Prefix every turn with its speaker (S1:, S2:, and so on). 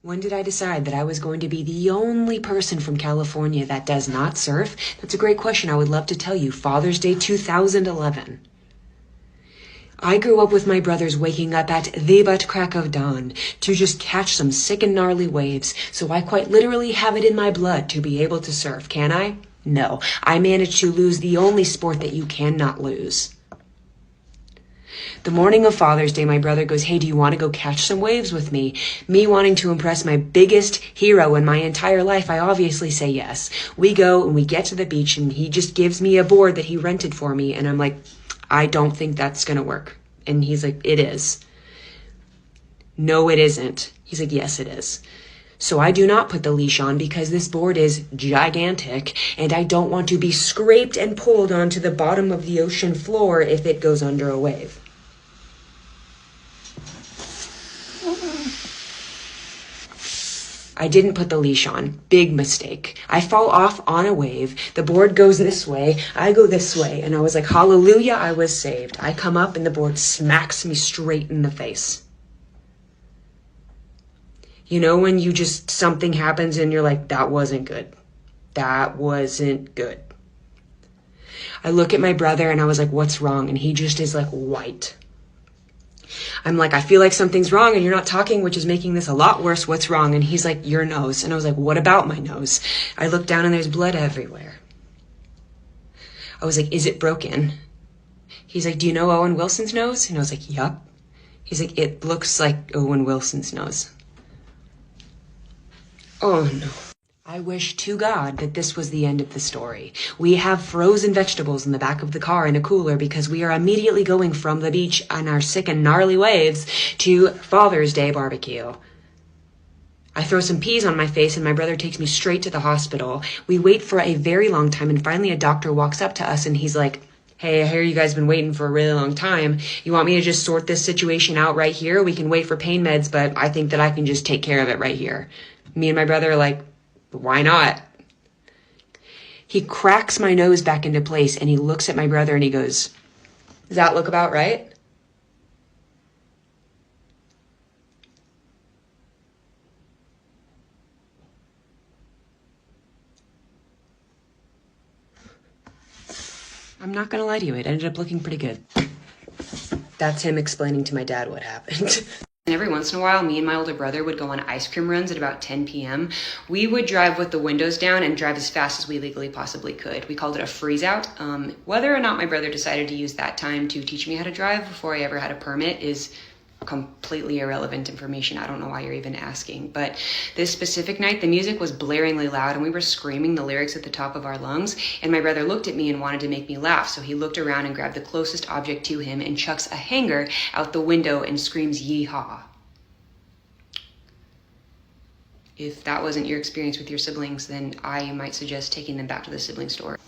S1: When did I decide that I was going to be the only person from California that does not surf? That's a great question. I would love to tell you. Father's Day 2011. I grew up with my brothers waking up at the butt crack of dawn to just catch some sick and gnarly waves, so I quite literally have it in my blood to be able to surf, can I? No. I managed to lose the only sport that you cannot lose. The morning of Father's Day, my brother goes, "Hey, do you want to go catch some waves with me?" Me wanting to impress my biggest hero in my entire life, I obviously say yes. We go and we get to the beach and he just gives me a board that he rented for me. And I'm like, "I don't think that's going to work." And he's like, "It is." "No, it isn't." He's like, "Yes, it is." So I do not put the leash on because this board is gigantic and I don't want to be scraped and pulled onto the bottom of the ocean floor if it goes under a wave. I didn't put the leash on. Big mistake. I fall off on a wave. The board goes this way. I go this way. And I was like, hallelujah, I was saved. I come up and the board smacks me straight in the face. You know when you just, something happens and you're like, that wasn't good. That wasn't good. I look at my brother and I was like, what's wrong? And he just is like white. I'm like, I feel like something's wrong and you're not talking, which is making this a lot worse. What's wrong? And he's like, your nose. And I was like, what about my nose? I look down and there's blood everywhere. I was like, is it broken? He's like, do you know Owen Wilson's nose? And I was like, yup. He's like, it looks like Owen Wilson's nose. Oh no. I wish to God that this was the end of the story. We have frozen vegetables in the back of the car in a cooler because we are immediately going from the beach on our sick and gnarly waves to Father's Day barbecue. I throw some peas on my face and my brother takes me straight to the hospital. We wait for a very long time and finally a doctor walks up to us and he's like, hey, I hear you guys have been waiting for a really long time. You want me to just sort this situation out right here? We can wait for pain meds, but I think that I can just take care of it right here. Me and my brother are like, why not? He cracks my nose back into place and he looks at my brother and he goes, does that look about right? I'm not gonna lie to you, it ended up looking pretty good. That's him explaining to my dad what happened. And every once in a while, me and my older brother would go on ice cream runs at about 10 p.m. We would drive with the windows down and drive as fast as we legally possibly could. We called it a freeze out. Whether or not my brother decided to use that time to teach me how to drive before I ever had a permit is completely irrelevant information. I don't know why you're even asking. But this specific night, the music was blaringly loud and we were screaming the lyrics at the top of our lungs. And my brother looked at me and wanted to make me laugh. So he looked around and grabbed the closest object to him and chucks a hanger out the window and screams, "Yeehaw." If that wasn't your experience with your siblings, then I might suggest taking them back to the sibling store.